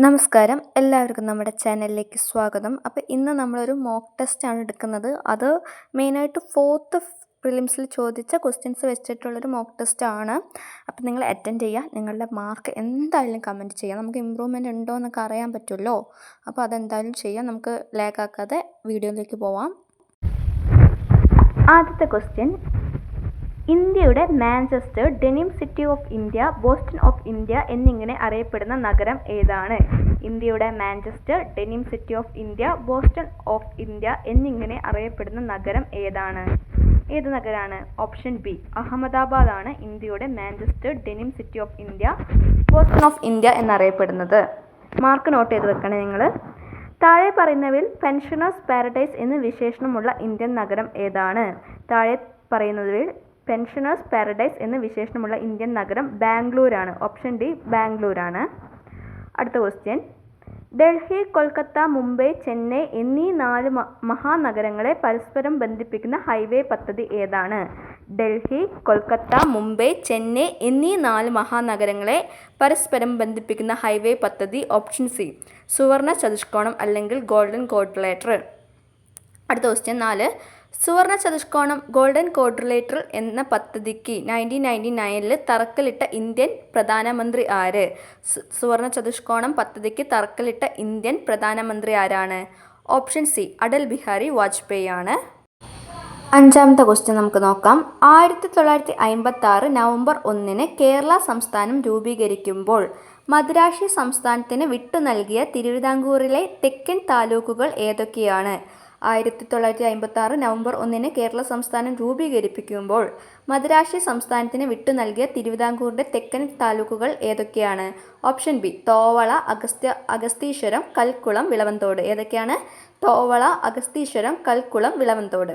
നമസ്കാരം, എല്ലാവർക്കും നമ്മുടെ ചാനലിലേക്ക് സ്വാഗതം. അപ്പോൾ ഇന്ന് നമ്മളൊരു മോക്ക് ടെസ്റ്റാണ് എടുക്കുന്നത്. അത് മെയിനായിട്ട് ഫോർത്ത് പ്രിലിംസിൽ ചോദിച്ച ക്വസ്റ്റ്യൻസ് വെച്ചിട്ടുള്ളൊരു മോക്ക് ടെസ്റ്റാണ്. അപ്പോൾ നിങ്ങൾ അറ്റൻഡ് ചെയ്യുക. നിങ്ങളുടെ മാർക്ക് എന്തായാലും കമൻറ്റ് ചെയ്യുക. നമുക്ക് ഇമ്പ്രൂവ്മെൻറ്റ് ഉണ്ടോ എന്നൊക്കെ അറിയാൻ പറ്റുമല്ലോ. അപ്പോൾ അതെന്തായാലും ചെയ്യാം. നമുക്ക് ലാഗാക്കാതെ വീഡിയോയിലേക്ക് പോവാം. ആദ്യത്തെ ക്വസ്റ്റ്യൻ: ഇന്ത്യയുടെ Manchester, denim city of India, Boston of India എന്നിങ്ങനെ അറിയപ്പെടുന്ന നഗരം ഏതാണ്? ഇന്ത്യയുടെ Manchester, denim city of India, Boston of India എന്നിങ്ങനെ അറിയപ്പെടുന്ന നഗരം ഏതാണ്? ഏത് നഗരമാണ്? ഓപ്ഷൻ ബി അഹമ്മദാബാദ് ആണ് ഇന്ത്യയുടെ Manchester, denim city of India, Boston of India എന്നറിയപ്പെടുന്നത്. മാർക്ക് നോട്ട് ചെയ്ത് വെക്കണേ നിങ്ങൾ. താഴെ പറയുന്നവയിൽ പെൻഷനേഴ്സ് പാരഡൈസ് എന്ന് വിശേഷണമുള്ള ഇന്ത്യൻ നഗരം ഏതാണ്? താഴെ പറയുന്നവയിൽ പെൻഷനേഴ്സ് പാരഡൈസ് എന്ന് വിശേഷണമുള്ള ഇന്ത്യൻ നഗരം ബാംഗ്ലൂരാണ്. ഓപ്ഷൻ ഡി ബാംഗ്ലൂരാണ്. അടുത്ത ക്വസ്റ്റ്യൻ: ഡൽഹി, കൊൽക്കത്ത, മുംബൈ, ചെന്നൈ എന്നീ 4 മഹാനഗരങ്ങളെ പരസ്പരം ബന്ധിപ്പിക്കുന്ന ഹൈവേ പദ്ധതി ഏതാണ്? ഡൽഹി, കൊൽക്കത്ത, മുംബൈ, ചെന്നൈ എന്നീ 4 മഹാനഗരങ്ങളെ പരസ്പരം ബന്ധിപ്പിക്കുന്ന ഹൈവേ പദ്ധതി ഓപ്ഷൻ സി സുവർണ ചതുഷ്കോണം അല്ലെങ്കിൽ ഗോൾഡൻ ക്വാഡ്രിലേറ്റർ. അടുത്ത ക്വസ്റ്റ്യൻ 4: സുവർണ ചതുഷ്കോണം ഗോൾഡൻ ക്വാഡ്രിലേറ്റർ എന്ന പദ്ധതിക്ക് 1999 തറക്കല്ലിട്ട ഇന്ത്യൻ പ്രധാനമന്ത്രി ആര്? സുവർണ ചതുഷ്കോണം പദ്ധതിക്ക് തറക്കല്ലിട്ട ഇന്ത്യൻ പ്രധാനമന്ത്രി ആരാണ്? ഓപ്ഷൻ സി അടൽ ബിഹാരി വാജ്പേയി ആണ്. അഞ്ചാമത്തെ ക്വസ്റ്റ്യൻ നമുക്ക് നോക്കാം. 1956 നവംബർ 1 കേരള സംസ്ഥാനം രൂപീകരിക്കുമ്പോൾ മദിരാശി സംസ്ഥാനത്തിന് വിട്ടു നൽകിയ തിരുവിതാംകൂറിലെ തെക്കൻ താലൂക്കുകൾ ഏതൊക്കെയാണ്? 1956 നവംബർ 1 കേരള സംസ്ഥാനം രൂപീകരിപ്പിക്കുമ്പോൾ മദിരാശി സംസ്ഥാനത്തിന് വിട്ടു നൽകിയ തിരുവിതാംകൂറിൻ്റെ തെക്കൻ താലൂക്കുകൾ ഏതൊക്കെയാണ്? Option B Thovala, Agastheeswaram, Kalkulam, Vilavancode. ഏതൊക്കെയാണ്? തോവള, അഗസ്തീശ്വരം, കൽക്കുളം, വിളവന്തോട്.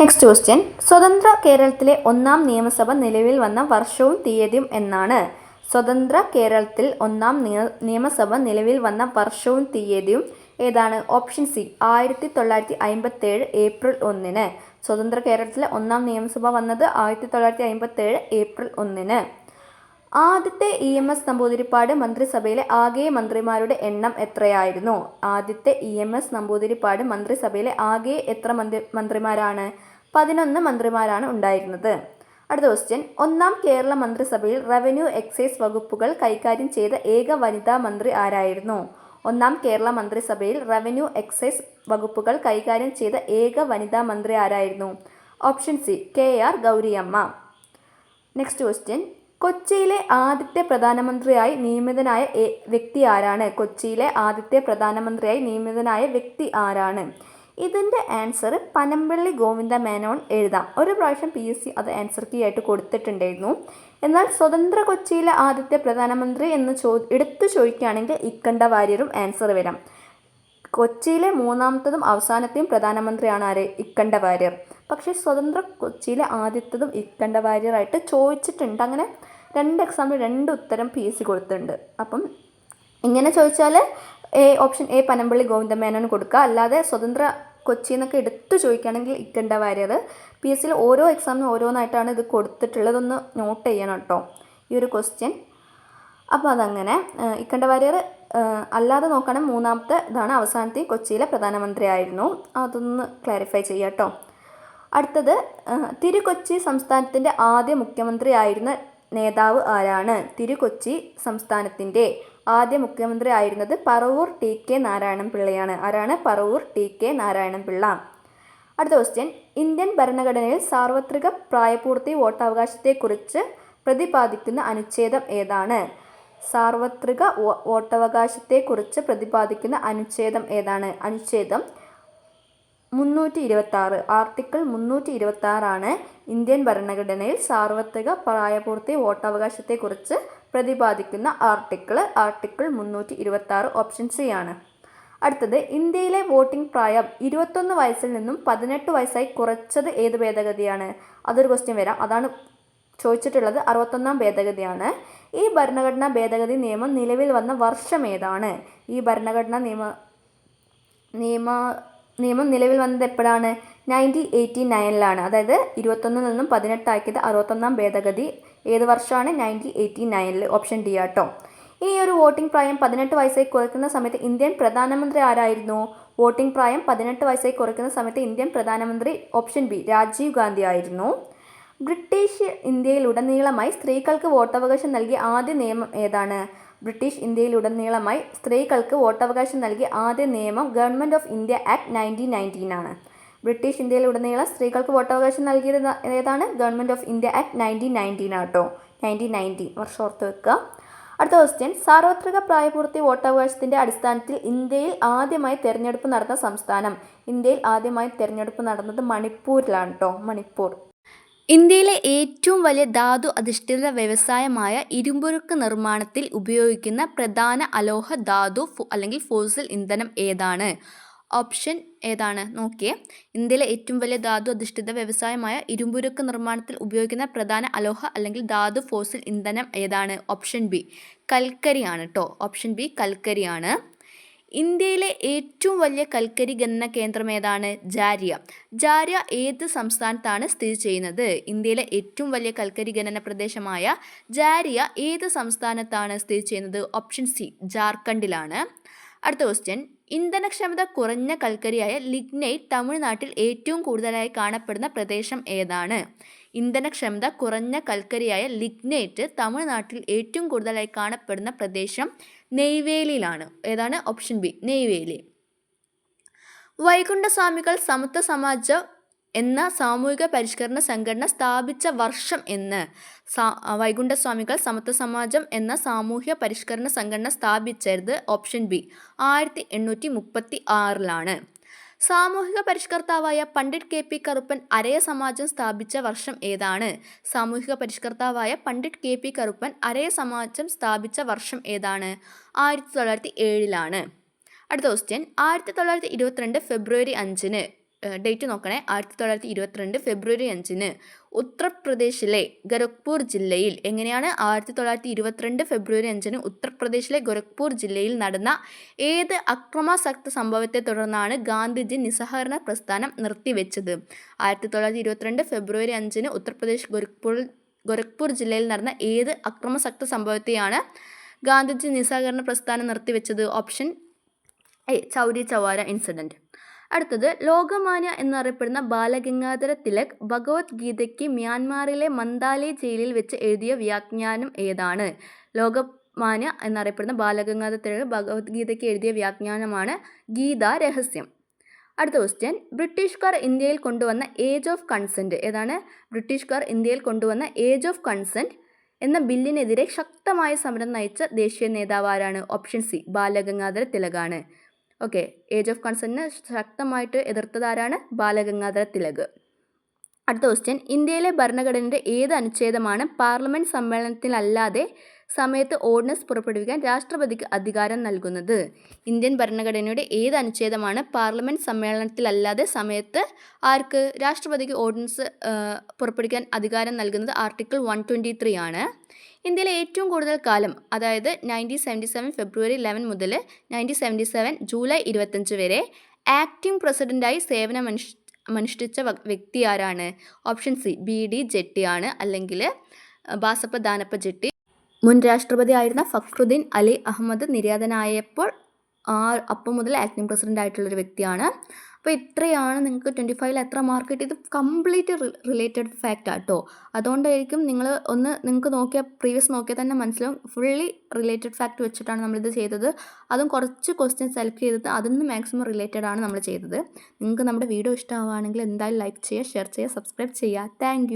നെക്സ്റ്റ് ക്വസ്റ്റ്യൻ: സ്വതന്ത്ര കേരളത്തിലെ 1ാം നിയമസഭ നിലവിൽ വന്ന വർഷവും തീയതിയും എന്നാണ്? സ്വതന്ത്ര കേരളത്തിൽ 1ാം നിയമസഭ നിലവിൽ വന്ന വർഷവും തീയതിയും ഏതാണ്? Option C 1957 April 1. സ്വതന്ത്ര കേരളത്തിലെ 1ാം നിയമസഭ വന്നത് 1957 ഏപ്രിൽ 1. ആദ്യത്തെ EMS നമ്പൂതിരിപ്പാട് മന്ത്രിസഭയിലെ ആകെ മന്ത്രിമാരുടെ എണ്ണം എത്രയായിരുന്നു? ആദ്യത്തെ EMS നമ്പൂതിരിപ്പാട് മന്ത്രിസഭയിലെ ആകെ എത്ര മന്ത്രിമാരാണ്? 11 മന്ത്രിമാരാണ് ഉണ്ടായിരുന്നത്. അടുത്ത ക്വസ്റ്റ്യൻ: 1ാം കേരള മന്ത്രിസഭയിൽ റവന്യൂ എക്സൈസ് വകുപ്പുകൾ കൈകാര്യം ചെയ്ത ഏക വനിതാ മന്ത്രി ആരായിരുന്നു? 1ാം കേരള മന്ത്രിസഭയിൽ റവന്യൂ എക്സൈസ് വകുപ്പുകൾ കൈകാര്യം ചെയ്ത ഏക വനിതാ മന്ത്രി ആരായിരുന്നു? Option C KR Gauriamma. Next question: കൊച്ചിയിലെ ആദ്യത്തെ പ്രധാനമന്ത്രിയായി നിയമിതനായ വ്യക്തി ആരാണ്? കൊച്ചിയിലെ ആദ്യത്തെ പ്രധാനമന്ത്രിയായി നിയമിതനായ വ്യക്തി ആരാണ്? ഇതിൻ്റെ ആൻസർ പനമ്പള്ളി ഗോവിന്ദ മേനോൻ എഴുതാം. ഒരു പ്രാവശ്യം PSC അത് ആൻസർ കീ ആയിട്ട് കൊടുത്തിട്ടുണ്ടായിരുന്നു. എന്നാൽ സ്വതന്ത്ര കൊച്ചിയിലെ ആദ്യത്തെ പ്രധാനമന്ത്രി എന്ന് എടുത്തു ചോദിക്കുകയാണെങ്കിൽ ഇക്കണ്ട വാര്യരും ആൻസർ വരാം. കൊച്ചിയിലെ 3ാമത്തതും അവസാനത്തെയും പ്രധാനമന്ത്രിയാണ് ആര്? ഇക്കണ്ട വാര്യർ. പക്ഷേ സ്വതന്ത്ര കൊച്ചിയിലെ ആദ്യത്തതും ഇക്കണ്ട വാര്യറായിട്ട് ചോദിച്ചിട്ടുണ്ട്. അങ്ങനെ 2 എക്സാമിൽ 2 ഉത്തരം PSC കൊടുത്തിട്ടുണ്ട്. അപ്പം ഇങ്ങനെ ചോദിച്ചാൽ ഓപ്ഷൻ എ പനമ്പള്ളി ഗോവിന്ദ മേനോൻ കൊടുക്കുക. അല്ലാതെ സ്വതന്ത്ര കൊച്ചി എന്നൊക്കെ എടുത്തു ചോദിക്കുകയാണെങ്കിൽ ഇക്കണ്ട വാര്യർ. PSCയിൽ ഓരോ എക്സാമിനും ഓരോന്നായിട്ടാണ് ഇത് കൊടുത്തിട്ടുള്ളതൊന്ന് നോട്ട് ചെയ്യണം കേട്ടോ ഈ ഒരു ക്വസ്റ്റ്യൻ. അപ്പോൾ അതങ്ങനെ ഇക്കണ്ട വാര്യർ അല്ലാതെ നോക്കുകയാണെങ്കിൽ 3ാമത്തെ ഇതാണ് അവസാനത്തെ കൊച്ചിയിലെ പ്രധാനമന്ത്രി ആയിരുന്നു. അതൊന്ന് ക്ലാരിഫൈ ചെയ്യാം കേട്ടോ. അടുത്തത് തിരുക്കൊച്ചി സംസ്ഥാനത്തിൻ്റെ ആദ്യ മുഖ്യമന്ത്രി ആയിരുന്ന നേതാവ് ആരാണ്? തിരുക്കൊച്ചി സംസ്ഥാനത്തിൻ്റെ ആദ്യ മുഖ്യമന്ത്രി ആയിരുന്നത് പറവൂർ TK നാരായണൻ പിള്ളയാണ്. ആരാണ്? പറവൂർ TK നാരായണൻ പിള്ള. അടുത്ത ക്വസ്റ്റ്യൻ: ഇന്ത്യൻ ഭരണഘടനയിൽ സാർവത്രിക പ്രായപൂർത്തി വോട്ടവകാശത്തെക്കുറിച്ച് പ്രതിപാദിക്കുന്ന അനുച്ഛേദം ഏതാണ്? സാർവത്രിക വോട്ടവകാശത്തെക്കുറിച്ച് പ്രതിപാദിക്കുന്ന അനുച്ഛേദം ഏതാണ്? അനുച്ഛേദം 326. ആർട്ടിക്കിൾ 326 ആണ് ഇന്ത്യൻ ഭരണഘടനയിൽ സാർവത്രിക പ്രായപൂർത്തി വോട്ടവകാശത്തെക്കുറിച്ച് പ്രതിപാദിക്കുന്ന ആർട്ടിക്കിൾ 326. ഓപ്ഷൻ സി ആണ്. അടുത്തത്: ഇന്ത്യയിലെ വോട്ടിംഗ് പ്രായം 21 വയസ്സിൽ നിന്നും 18 വയസ്സായി കുറച്ചത് ഏത് ഭേദഗതിയാണ്? അതൊരു ക്വസ്റ്റ്യൻ വരാം. അതാണ് ചോദിച്ചിട്ടുള്ളത്. 61ാം ഭേദഗതിയാണ്. ഈ ഭരണഘടനാ ഭേദഗതി നിയമം നിലവിൽ വന്ന വർഷം ഏതാണ്? ഈ ഭരണഘടനാ നിയമം നിലവിൽ വന്നത് എപ്പോഴാണ്? 1989 അതായത് 21 നിന്നും 18 ആക്കിയത് 61ാം ഭേദഗതി ഏത് വർഷമാണ്? 1989. ഓപ്ഷൻ ഡി ആട്ടോ. ഇനി ഒരു വോട്ടിംഗ് പ്രായം 18 വയസ്സായി കുറയ്ക്കുന്ന സമയത്ത് ഇന്ത്യൻ പ്രധാനമന്ത്രി ആരായിരുന്നു? വോട്ടിംഗ് പ്രായം 18 വയസ്സായി കുറയ്ക്കുന്ന സമയത്ത് ഇന്ത്യൻ പ്രധാനമന്ത്രി ഓപ്ഷൻ ബി രാജീവ് ഗാന്ധി ആയിരുന്നു. ബ്രിട്ടീഷ് ഇന്ത്യയിലുടനീളമായി സ്ത്രീകൾക്ക് വോട്ടവകാശം നൽകിയ ആദ്യ നിയമം ഏതാണ്? ബ്രിട്ടീഷ് ഇന്ത്യയിലുടനീളമായി സ്ത്രീകൾക്ക് വോട്ടവകാശം നൽകിയ ആദ്യ നിയമം ഗവൺമെൻറ് ഓഫ് ഇന്ത്യ ആക്ട് 1919 ആണ്. ബ്രിട്ടീഷ് ഇന്ത്യയിലുടനീളം സ്ത്രീകൾക്ക് വോട്ടവകാശം നൽകിയത് ഏതാണ്? ഗവൺമെൻറ് ഓഫ് ഇന്ത്യ ആക്ട് 1919 ആട്ടോ. 1919 വർഷം ഓർത്ത് വെക്കുക. അടുത്ത ക്വസ്റ്റ്യൻ, സാർവത്രിക പ്രായപൂർത്തി വോട്ടവകാശത്തിൻ്റെ അടിസ്ഥാനത്തിൽ ഇന്ത്യയിൽ ആദ്യമായി തെരഞ്ഞെടുപ്പ് നടന്ന സംസ്ഥാനം. ഇന്ത്യയിൽ ആദ്യമായി തെരഞ്ഞെടുപ്പ് നടന്നത് മണിപ്പൂരിലാണ് കേട്ടോ. മണിപ്പൂർ. ഇന്ത്യയിലെ ഏറ്റവും വലിയ ധാതു അധിഷ്ഠിത വ്യവസായമായ ഇരുമ്പുരുക്ക് നിർമ്മാണത്തിൽ ഉപയോഗിക്കുന്ന പ്രധാന അലോഹ ധാതു അല്ലെങ്കിൽ ഫോസിൽ ഇന്ധനം ഏതാണ്? ഓപ്ഷൻ ഏതാണ് നോക്കിയേ. ഇന്ത്യയിലെ ഏറ്റവും വലിയ ധാതു അധിഷ്ഠിത വ്യവസായമായ ഇരുമ്പുരുക്ക് നിർമ്മാണത്തിൽ ഉപയോഗിക്കുന്ന പ്രധാന അലോഹ അല്ലെങ്കിൽ ധാതു ഫോസിൽ ഇന്ധനം ഏതാണ്? ഓപ്ഷൻ ബി കൽക്കരിയാണ് കേട്ടോ. ഓപ്ഷൻ ബി കൽക്കരിയാണ്. ഇന്ത്യയിലെ ഏറ്റവും വലിയ കൽക്കരി ഖനന കേന്ദ്രം ഏതാണ്? ജാരിയ. ജാരിയ ഏത് സംസ്ഥാനത്താണ് സ്ഥിതി ചെയ്യുന്നത്? ഇന്ത്യയിലെ ഏറ്റവും വലിയ കൽക്കരി ഖനന പ്രദേശമായ ജാരിയ ഏത് സംസ്ഥാനത്താണ് സ്ഥിതി ചെയ്യുന്നത്? ഓപ്ഷൻ സി ജാർഖണ്ഡിലാണ്. അടുത്ത ക്വസ്റ്റ്യൻ, ഇന്ധനക്ഷമത കുറഞ്ഞ കൽക്കരിയായ ലിഗ്നൈറ്റ് തമിഴ്നാട്ടിൽ ഏറ്റവും കൂടുതലായി കാണപ്പെടുന്ന പ്രദേശം ഏതാണ്? ഇന്ധനക്ഷമത കുറഞ്ഞ കൽക്കരിയായ ലിഗ്നൈറ്റ് തമിഴ്നാട്ടിൽ ഏറ്റവും കൂടുതലായി കാണപ്പെടുന്ന പ്രദേശം നെയ്വേലിയിലാണ്. ഏതാണ്? Option B Neyveli. വൈകുണ്ഠസ്വാമികൾ സമത്വ സമാജം എന്ന സാമൂഹിക പരിഷ്കരണ സംഘടന സ്ഥാപിച്ച വർഷം എന്ന്? വൈകുണ്ഠസ്വാമികൾ സമത്വ സമാജം എന്ന സാമൂഹ്യ പരിഷ്കരണ സംഘടന സ്ഥാപിച്ചത് ഓപ്ഷൻ ബി 1836 സാമൂഹിക പരിഷ്കർത്താവായ പണ്ഡിറ്റ് KP കറുപ്പൻ അരയ സമാജം സ്ഥാപിച്ച വർഷം ഏതാണ്? സാമൂഹിക പരിഷ്കർത്താവായ പണ്ഡിറ്റ് KP കറുപ്പൻ അരയ സമാജം സ്ഥാപിച്ച വർഷം ഏതാണ്? 1907 അടുത്ത ക്വസ്റ്റ്യൻ, 1922 ഫെബ്രുവരി 5 ഡേറ്റ് നോക്കണേ. 1922 ഫെബ്രുവരി 5 ഉത്തർപ്രദേശിലെ ഗോരഖ്പൂർ ജില്ലയിൽ എങ്ങനെയാണ്? 1922 ഫെബ്രുവരി 5 ഉത്തർപ്രദേശിലെ ഗോരഖ്പൂർ ജില്ലയിൽ നടന്ന ഏത് അക്രമാസക്ത സംഭവത്തെ തുടർന്നാണ് ഗാന്ധിജി നിസ്സഹകരണ പ്രസ്ഥാനം നിർത്തിവെച്ചത്? 1922 ഫെബ്രുവരി 5 ഉത്തർപ്രദേശ് ഗോരഖ്പൂർ ജില്ലയിൽ നടന്ന ഏത് അക്രമാസക്ത സംഭവത്തെയാണ് ഗാന്ധിജി നിസ്സഹകരണ പ്രസ്ഥാനം നിർത്തിവെച്ചത്? Option A Chauri Chaura incident. അടുത്തത്, ലോകമാന്യ എന്നറിയപ്പെടുന്ന ബാലഗംഗാധര തിലക് ഭഗവത്ഗീതയ്ക്ക് മ്യാൻമാറിലെ മന്ദാലേ ജയിലിൽ വെച്ച് എഴുതിയ വ്യാഖ്യാനം ഏതാണ്? ലോകമാന്യ എന്നറിയപ്പെടുന്ന ബാലഗംഗാധര തിലക് ഭഗവത്ഗീതയ്ക്ക് എഴുതിയ വ്യാഖ്യാനമാണ് ഗീതാ രഹസ്യം. അടുത്ത ക്വസ്റ്റ്യൻ, ബ്രിട്ടീഷുകാർ ഇന്ത്യയിൽ കൊണ്ടുവന്ന ഏജ് ഓഫ് കൺസെൻറ്റ് ഏതാണ്? ബ്രിട്ടീഷുകാർ ഇന്ത്യയിൽ കൊണ്ടുവന്ന ഏജ് ഓഫ് കൺസെൻറ്റ് എന്ന ബില്ലിനെതിരെ ശക്തമായ സമരം നയിച്ച ദേശീയ നേതാവ് ആരാണ്? ഓപ്ഷൻ സി ബാലഗംഗാധര തിലകാണ്. ഓക്കെ, ഏജ് ഓഫ് കൺസെൻറ്റിന് ശക്തമായിട്ട് എതിർത്തതാരാണ്? ബാലഗംഗാധര തിലക്. അടുത്ത ക്വസ്റ്റ്യൻ, ഇന്ത്യയിലെ ഭരണഘടനയുടെ ഏത് അനുച്ഛേദമാണ് പാർലമെൻറ്റ് സമ്മേളനത്തിലല്ലാതെ സമയത്ത് ഓർഡിനൻസ് പുറപ്പെടുവിക്കാൻ രാഷ്ട്രപതിക്ക് അധികാരം നൽകുന്നത്? ഇന്ത്യൻ ഭരണഘടനയുടെ ഏത് അനുച്ഛേദമാണ് പാർലമെൻറ്റ് സമ്മേളനത്തിലല്ലാതെ സമയത്ത് ആർക്ക്? രാഷ്ട്രപതിക്ക് ഓർഡിനൻസ് പുറപ്പെടുവിക്കാൻ അധികാരം നൽകുന്നത് ആർട്ടിക്കിൾ 123 ആണ്. ഇന്ത്യയിലെ ഏറ്റവും കൂടുതൽ കാലം, അതായത് 1977 ഫെബ്രുവരി 11 മുതൽ 1977 ജൂലൈ 25 വരെ ആക്ടിംഗ് പ്രസിഡൻ്റായി സേവനമനുഷ്ഠിച്ച വ്യക്തി ആരാണ്? ഓപ്ഷൻ സി BD ജെട്ടിയാണ്, അല്ലെങ്കിൽ ബാസപ്പ ദാനപ്പ ജെട്ടി. മുൻ രാഷ്ട്രപതി ആയിരുന്ന ഫക്രുദ്ദീൻ അലി അഹമ്മദ് നിര്യാതനായപ്പോൾ അപ്പം മുതൽ ആക്ടിംഗ് പ്രസിഡൻ്റ് ആയിട്ടുള്ളൊരു വ്യക്തിയാണ്. അപ്പോൾ ഇത്രയാണ് നിങ്ങൾക്ക് 25-ൽ എത്ര മാർക്ക് കിട്ടിയത്. കംപ്ലീറ്റ് റിലേറ്റഡ് ഫാക്റ്റ് ആട്ടോ. അതുകൊണ്ടായിരിക്കും നിങ്ങൾക്ക് പ്രീവിയസ് നോക്കിയാൽ തന്നെ മനസ്സിലാവും. ഫുള്ളി റിലേറ്റഡ് ഫാക്റ്റ് വെച്ചിട്ടാണ് നമ്മളിത് ചെയ്തത്. അതും കുറച്ച് ക്വസ്റ്റ്യൻ സെലക്ട് ചെയ്തിട്ട് അതിൽ നിന്ന് മാക്സിമം റിലേറ്റഡ് ആണ് നമ്മൾ ചെയ്തത്. നിങ്ങൾക്ക് നമ്മുടെ വീഡിയോ ഇഷ്ടമാവുകയാണെങ്കിൽ എന്തായാലും ലൈക്ക് ചെയ്യുക, ഷെയർ ചെയ്യുക, സബ്സ്ക്രൈബ് ചെയ്യുക. താങ്ക്